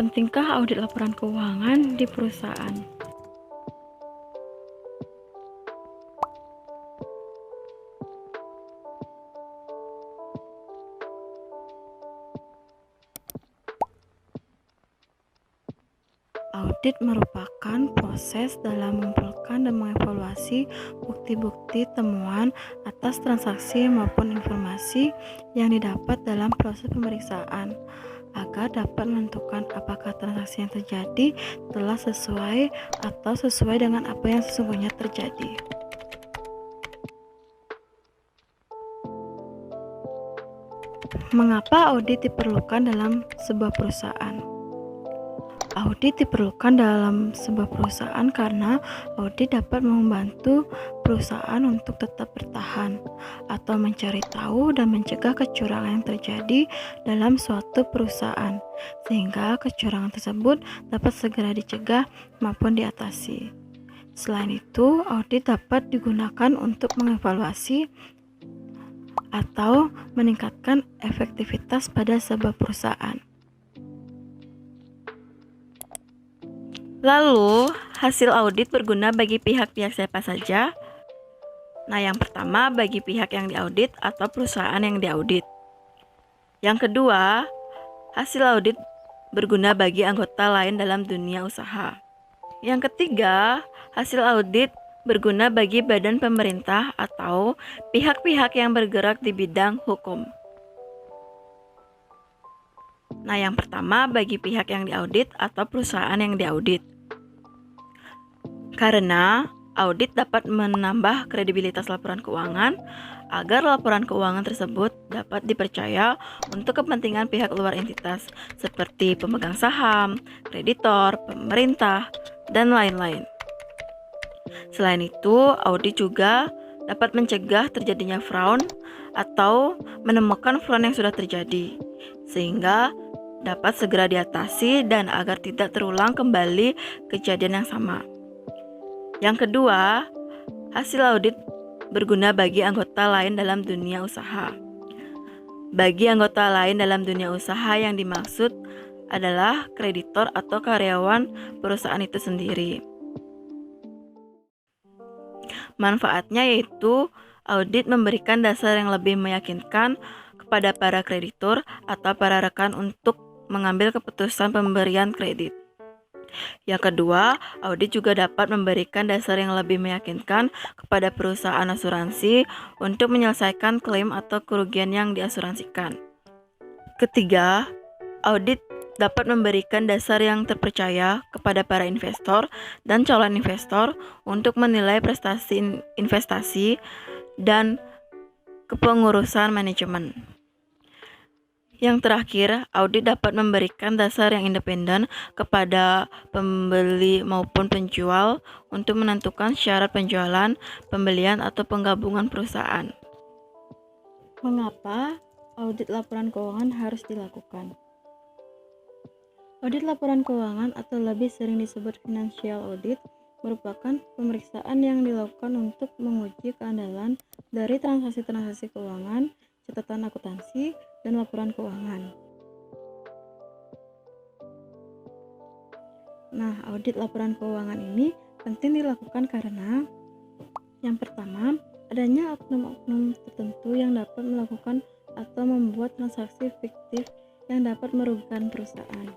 Pentingkah audit laporan keuangan di perusahaan? Audit merupakan proses dalam mengumpulkan dan mengevaluasi bukti-bukti temuan atas transaksi maupun informasi yang didapat dalam proses pemeriksaan agar dapat menentukan apakah transaksi yang terjadi telah sesuai atau sesuai dengan apa yang sesungguhnya terjadi. Mengapa audit diperlukan dalam sebuah perusahaan? Audit diperlukan dalam sebuah perusahaan karena audit dapat membantu perusahaan untuk tetap bertahan atau mencari tahu dan mencegah kecurangan yang terjadi dalam suatu perusahaan, sehingga kecurangan tersebut dapat segera dicegah maupun diatasi. Selain itu, audit dapat digunakan untuk mengevaluasi atau meningkatkan efektivitas pada sebuah perusahaan. Lalu, hasil audit berguna bagi pihak-pihak siapa saja? Nah, yang pertama bagi pihak yang diaudit atau perusahaan yang diaudit. Yang kedua, hasil audit berguna bagi anggota lain dalam dunia usaha. Yang ketiga, hasil audit berguna bagi badan pemerintah atau pihak-pihak yang bergerak di bidang hukum. Nah, yang pertama bagi pihak yang diaudit atau perusahaan yang diaudit. Karena audit dapat menambah kredibilitas laporan keuangan agar laporan keuangan tersebut dapat dipercaya untuk kepentingan pihak luar entitas seperti pemegang saham, kreditor, pemerintah, dan lain-lain. Selain itu, audit juga dapat mencegah terjadinya fraud atau menemukan fraud yang sudah terjadi, sehingga dapat segera diatasi dan agar tidak terulang kembali kejadian yang sama. Yang kedua, hasil audit berguna bagi anggota lain dalam dunia usaha. Bagi anggota lain dalam dunia usaha yang dimaksud adalah kreditor atau karyawan perusahaan itu sendiri. Manfaatnya yaitu audit memberikan dasar yang lebih meyakinkan kepada para kreditor atau para rekan untuk mengambil keputusan pemberian kredit. Yang kedua, audit juga dapat memberikan dasar yang lebih meyakinkan kepada perusahaan asuransi untuk menyelesaikan klaim atau kerugian yang diasuransikan. Ketiga, audit dapat memberikan dasar yang terpercaya kepada para investor dan calon investor untuk menilai prestasi investasi dan kepengurusan manajemen. Yang terakhir, audit dapat memberikan dasar yang independen kepada pembeli maupun penjual untuk menentukan syarat penjualan, pembelian, atau penggabungan perusahaan. Mengapa audit laporan keuangan harus dilakukan? Audit laporan keuangan atau lebih sering disebut financial audit merupakan pemeriksaan yang dilakukan untuk menguji keandalan dari transaksi-transaksi keuangan, catatan akuntansi, dan laporan keuangan. Nah, audit laporan keuangan ini penting dilakukan karena yang pertama, adanya oknum-oknum tertentu yang dapat melakukan atau membuat transaksi fiktif yang dapat merugikan perusahaan.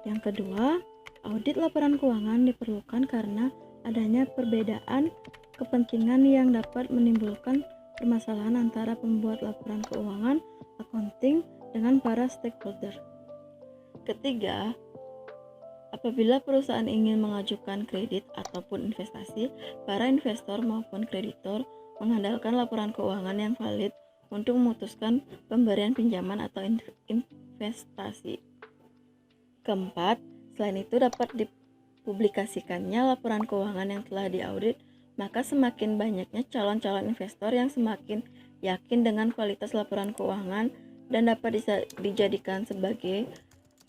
Yang kedua, audit laporan keuangan diperlukan karena adanya perbedaan kepentingan yang dapat menimbulkan permasalahan antara pembuat laporan keuangan, penting dengan para stakeholder. Ketiga, apabila perusahaan ingin mengajukan kredit ataupun investasi, para investor maupun kreditor mengandalkan laporan keuangan yang valid untuk memutuskan pemberian pinjaman atau investasi. Keempat, selain itu dapat dipublikasikannya laporan keuangan yang telah diaudit, maka semakin banyaknya calon-calon investor yang semakin yakin dengan kualitas laporan keuangan dan dapat dijadikan sebagai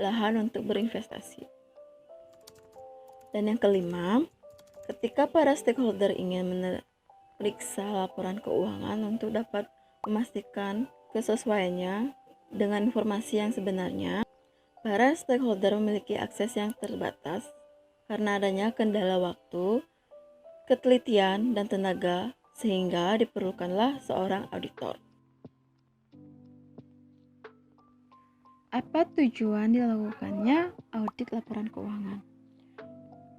lahan untuk berinvestasi. Dan yang kelima, ketika para stakeholder ingin memeriksa laporan keuangan untuk dapat memastikan kesesuaiannya dengan informasi yang sebenarnya, para stakeholder memiliki akses yang terbatas karena adanya kendala waktu, ketelitian, dan tenaga, sehingga diperlukanlah seorang auditor. Apa tujuan dilakukannya audit laporan keuangan?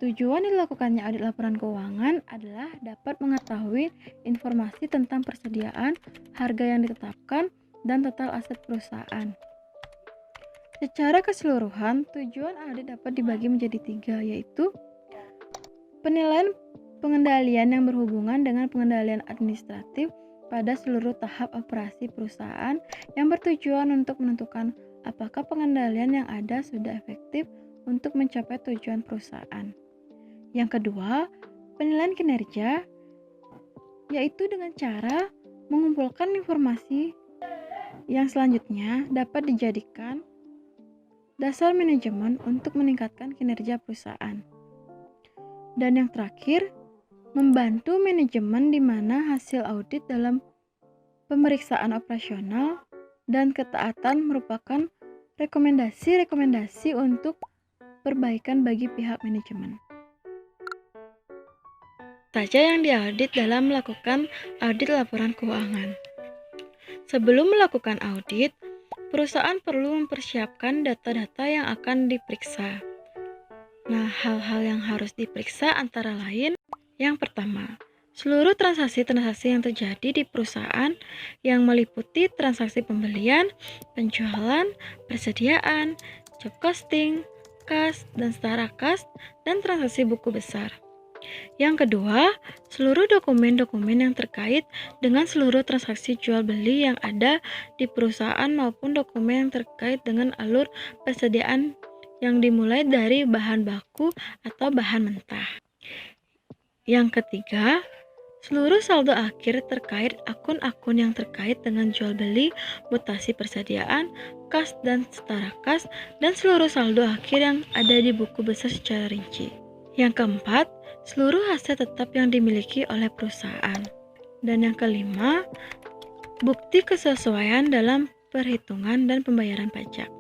Tujuan dilakukannya audit laporan keuangan adalah dapat mengetahui informasi tentang persediaan, harga yang ditetapkan, dan total aset perusahaan. Secara keseluruhan, tujuan audit dapat dibagi menjadi 3, yaitu penilaian pengendalian yang berhubungan dengan pengendalian administratif pada seluruh tahap operasi perusahaan yang bertujuan untuk menentukan apakah pengendalian yang ada sudah efektif untuk mencapai tujuan perusahaan. Yang kedua, penilaian kinerja, yaitu dengan cara mengumpulkan informasi yang selanjutnya dapat dijadikan dasar manajemen untuk meningkatkan kinerja perusahaan. Dan yang terakhir, membantu manajemen di mana hasil audit dalam pemeriksaan operasional dan ketaatan merupakan rekomendasi-rekomendasi untuk perbaikan bagi pihak manajemen. Saja yang diaudit dalam melakukan audit laporan keuangan. Sebelum melakukan audit, perusahaan perlu mempersiapkan data-data yang akan diperiksa. Nah, hal-hal yang harus diperiksa antara lain, yang pertama, seluruh transaksi-transaksi yang terjadi di perusahaan yang meliputi transaksi pembelian, penjualan, persediaan, job costing, kas, dan setara kas, dan transaksi buku besar. Yang kedua, seluruh dokumen-dokumen yang terkait dengan seluruh transaksi jual beli yang ada di perusahaan maupun dokumen yang terkait dengan alur persediaan yang dimulai dari bahan baku atau bahan mentah. Yang ketiga, seluruh saldo akhir terkait akun-akun yang terkait dengan jual beli, mutasi persediaan, kas dan setara kas, dan seluruh saldo akhir yang ada di buku besar secara rinci. Yang keempat, seluruh aset tetap yang dimiliki oleh perusahaan. Dan yang kelima, bukti kesesuaian dalam perhitungan dan pembayaran pajak.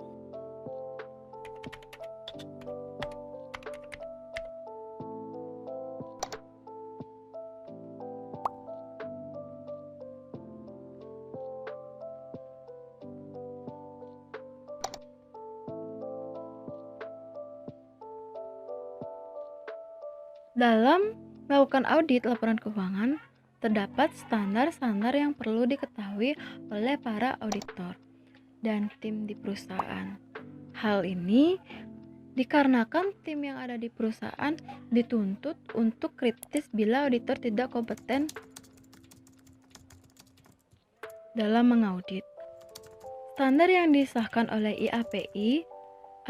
Dalam melakukan audit laporan keuangan, terdapat standar-standar yang perlu diketahui oleh para auditor dan tim di perusahaan. Hal ini dikarenakan tim yang ada di perusahaan dituntut untuk kritis bila auditor tidak kompeten dalam mengaudit. Standar yang disahkan oleh IAPI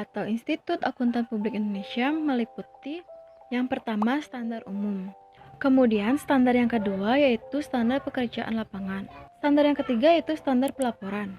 atau Institut Akuntan Publik Indonesia meliputi yang pertama, standar umum. Kemudian standar yang kedua yaitu standar pekerjaan lapangan. Standar yang ketiga yaitu standar pelaporan.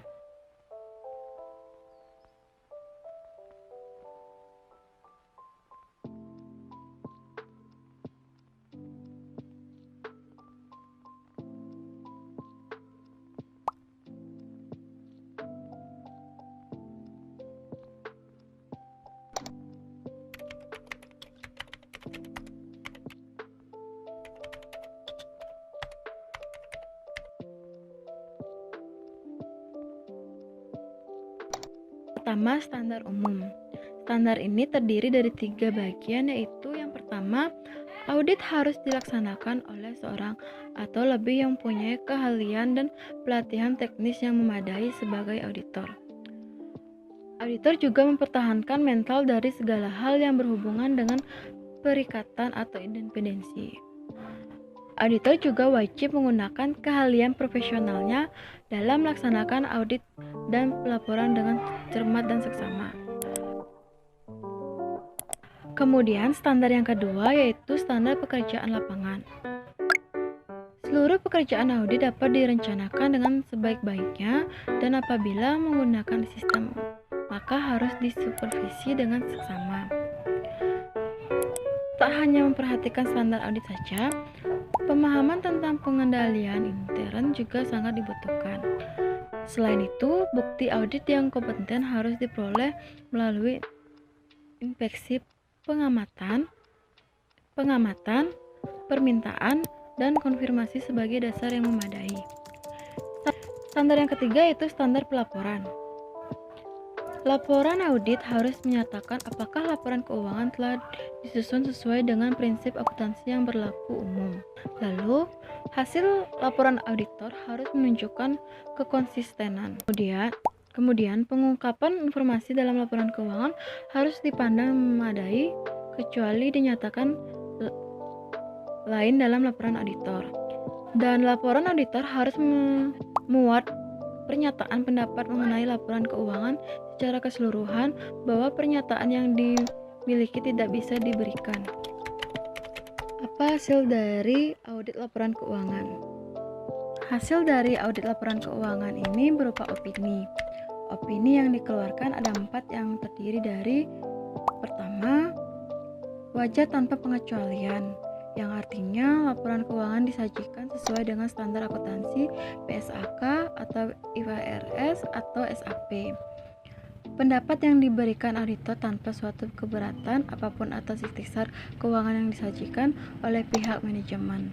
Pertama, standar umum. Standar ini terdiri dari 3 bagian, yaitu yang pertama, Audit harus dilaksanakan oleh seorang atau lebih yang mempunyai keahlian dan pelatihan teknis yang memadai sebagai auditor. Auditor juga mempertahankan mental dari segala hal yang berhubungan dengan perikatan atau independensi. Auditor juga wajib menggunakan keahlian profesionalnya dalam melaksanakan audit dan pelaporan dengan cermat dan seksama. Kemudian standar yang kedua yaitu standar pekerjaan lapangan. Seluruh pekerjaan audit dapat direncanakan dengan sebaik-baiknya dan apabila menggunakan sistem maka harus disupervisi dengan seksama. Tak hanya memperhatikan standar audit saja, pemahaman tentang pengendalian intern juga sangat dibutuhkan. Selain itu, bukti audit yang kompeten harus diperoleh melalui inspeksi pengamatan, permintaan, dan konfirmasi sebagai dasar yang memadai. Standar yang ketiga yaitu standar pelaporan. Laporan audit harus menyatakan apakah laporan keuangan telah disusun sesuai dengan prinsip akuntansi yang berlaku umum. Lalu, hasil laporan auditor harus menunjukkan kekonsistenan. Kemudian, pengungkapan informasi dalam laporan keuangan harus dipandang memadai kecuali dinyatakan lain dalam laporan auditor. Dan laporan auditor harus memuat pernyataan pendapat mengenai laporan keuangan secara keseluruhan bahwa pernyataan yang dimiliki tidak bisa diberikan. Apa hasil dari audit laporan keuangan? Hasil dari audit laporan keuangan ini berupa opini. Opini yang dikeluarkan ada 4 yang terdiri dari pertama, wajar tanpa pengecualian, yang artinya laporan keuangan disajikan sesuai dengan standar akuntansi PSAK atau IFRS atau SAP. Pendapat yang diberikan auditor tanpa suatu keberatan apapun atas ikhtisar keuangan yang disajikan oleh pihak manajemen.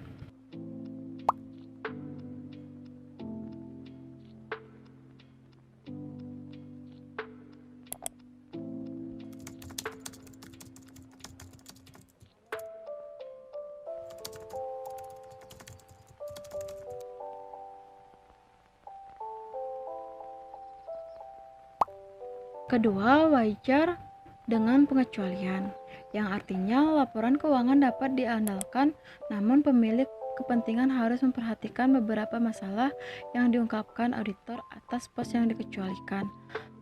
Kedua, wajar dengan pengecualian, yang artinya laporan keuangan dapat diandalkan, namun pemilik kepentingan harus memperhatikan beberapa masalah yang diungkapkan auditor atas pos yang dikecualikan,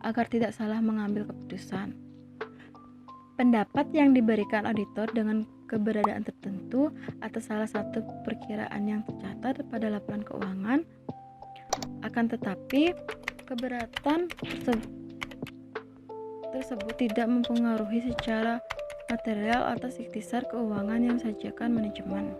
agar tidak salah mengambil keputusan. Pendapat yang diberikan auditor dengan keberadaan tertentu atas salah satu perkiraan yang tercatat pada laporan keuangan, akan tetapi keberatan tersebut tidak mempengaruhi secara material atas ikhtisar keuangan yang disajikan manajemen.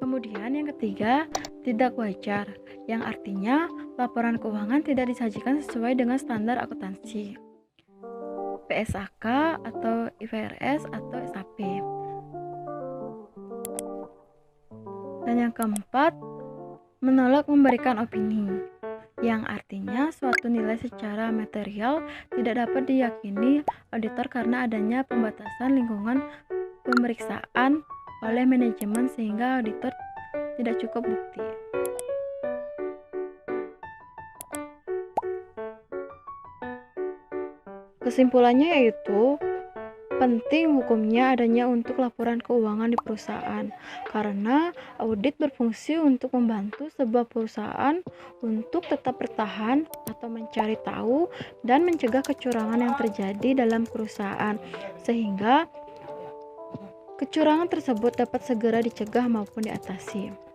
Kemudian yang ketiga, tidak wajar, yang artinya laporan keuangan tidak disajikan sesuai dengan standar akuntansi PSAK atau IFRS atau SAP. Dan yang keempat, menolak memberikan opini, yang artinya suatu nilai secara material tidak dapat diyakini auditor karena adanya pembatasan lingkungan pemeriksaan oleh manajemen sehingga auditor tidak cukup bukti. Kesimpulannya yaitu penting hukumnya adanya untuk laporan keuangan di perusahaan karena audit berfungsi untuk membantu sebuah perusahaan untuk tetap bertahan atau mencari tahu dan mencegah kecurangan yang terjadi dalam perusahaan sehingga kecurangan tersebut dapat segera dicegah maupun diatasi.